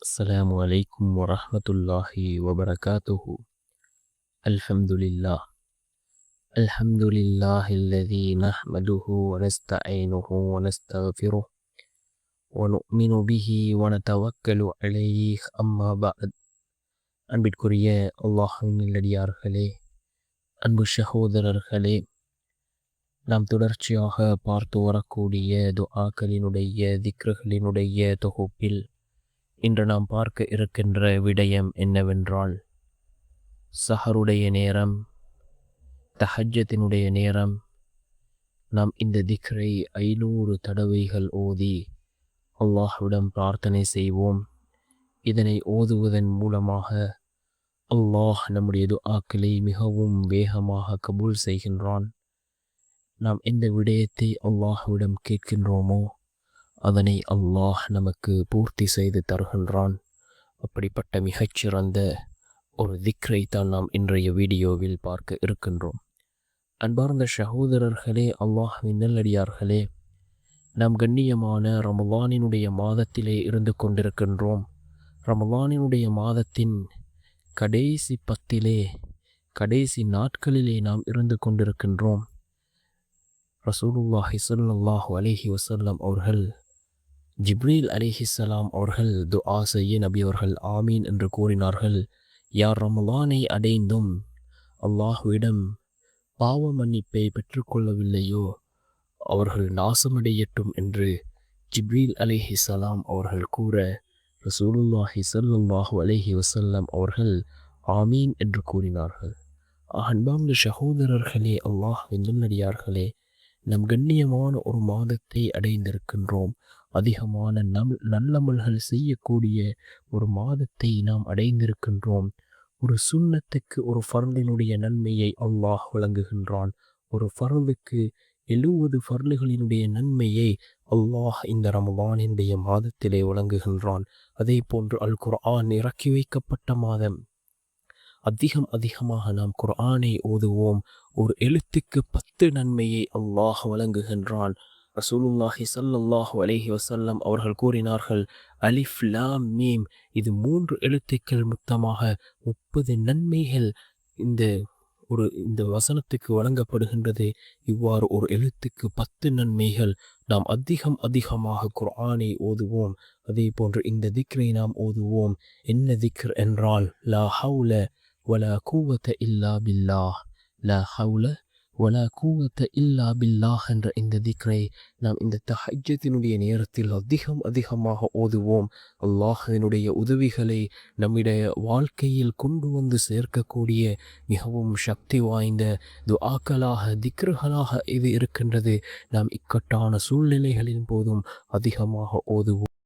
السلام عليكم ورحمة الله وبركاته. الحمد لله الذي نحمده ونستعينه ونستغفره ونؤمن به ونتوكل عليه. أما بعد. அன்பிற்குரிய அல்லாஹ்வின் நல்லடியார்களே, அன்பு சகோதரர்களே, நாம் தொடர்ச்சியாக பார்த்து வரக்கூடிய துஆக்களினுடைய திக்ருகளினுடைய தொகுப்பில் இன்று நாம் பார்க்க இருக்கின்ற விடயம் என்னவென்றால், சஹருடைய நேரம், தஹஜ்ஜத்தினுடைய நேரம், நாம் இந்த திக்ரை 500 தடவைகள் ஓதி அல்லாஹ்விடம் பிரார்த்தனை செய்வோம். இதனை ஓதுவதன் மூலமாக அல்லாஹ் நம்முடைய துஆக்களை மிகவும் வேகமாக கபூல் செய்கின்றான். நாம் எந்த விடயத்தை அல்லாஹ்விடம் கேட்கின்றோமோ அதனை அல்லாஹ் நமக்கு பூர்த்தி செய்து தருகின்றான். அப்படிப்பட்ட மிகச்சிறந்த ஒரு திக்ரை தான் நாம் இன்றைய வீடியோவில் பார்க்க இருக்கின்றோம். அன்பார்ந்த சகோதரர்களே, அல்லாஹ்வின் நல்லடியார்களே, நாம் கண்ணியமான ரமலானினுடைய மாதத்திலே இருந்து கொண்டிருக்கின்றோம். ரமலானினுடைய மாதத்தின் கடைசி 10 கடைசி நாட்களிலே நாம் இருந்து கொண்டிருக்கின்றோம். ரசூலுல்லாஹி ஸல்லல்லாஹு அலைஹி வஸல்லம் அவர்கள், ஜிப்ரீல் அலைஹிஸ்ஸலாம் அவர்கள் துஆ செய்ய நபி அவர்கள் ஆமீன் என்று கூறினார்கள். யார் ரமலானை அடைந்தும் அல்லாஹ்விடம் பாவ மன்னிப்பை பெற்றுக்கொள்ளவில்லையோ அவர்கள் நாசமடையட்டும் என்று ஜிப்ரீல் அலைஹிஸ்ஸலாம் அவர்கள் கூற, ரசூலுல்லாஹி ஸல்லல்லாஹு அலைஹி வஸல்லம் அவர்கள் ஆமீன் என்று கூறினார்கள். அன்பார்ந்த சகோதரர்களே, அல்லாஹ்வின் நல்லடியார்களே, நம் கண்ணியமான ஒரு மாதத்தை அடைந்திருக்கின்றோம். அதிகமான நல்லமல்கள் செய்யக்கூடிய ஒரு மாதத்தை நாம் அடைந்திருக்கின்றோம். ஒரு சுன்னத்துக்கு ஒரு ஃபர்லினுடைய நன்மையை அல்லாஹ் வழங்குகின்றான். ஒரு ஃபர்லுக்கு 70 ஃபர்லுகளினுடைய நன்மையை அல்லாஹ் இந்த ரமலானினுடைய மாதத்திலே வழங்குகின்றான். அதே போன்று அல் குர்ஆன் இறக்கி வைக்கப்பட்ட மாதம். அதிகமாக நாம் குர்ஆனை ஓதுவோம். ஒரு எழுத்துக்கு 10 நன்மையை அல்லாஹ் வழங்குகின்றான். ரசூலுல்லாஹி ஸல்லல்லாஹு அலைஹி வஸல்லம் அவர்கள் கூறினார்கள், அலிஃப் லாம் மீம், இது 3 எழுத்துக்கள் மொத்தமாக 30 நன்மைகள் இந்த வசனத்துக்கு வழங்கப்படுகின்றது. இவ்வாறு ஒரு எழுத்துக்கு 10 நன்மைகள். நாம் அதிகமாக குர்ஆனை ஓதுவோம். அதே போன்று இந்த திக்ரை நாம் ஓதுவோம். என்ன திக்ர் என்றால், லா ஹவுல வலா குவத இல்லா பில்லாஹ், லா ஹவுல வலா குவத இல்லா பில்லாஹ் என்ற இந்த திக்ரை நாம் இந்த தஹஜ்ஜத்தினுடைய நேரத்தில் அதிகமாக ஓதுவோம். அல்லாஹ்வினுடைய உதவிகளை நம்முடைய வாழ்க்கையில் கொண்டு வந்து சேர்க்கக்கூடிய மிகவும் சக்தி வாய்ந்த துஆக்களாக, திக்ருகளாக இது இருக்கின்றது. நாம் இக்கட்டான சூழ்நிலைகளின் போதும் அதிகமாக ஓதுவோம்.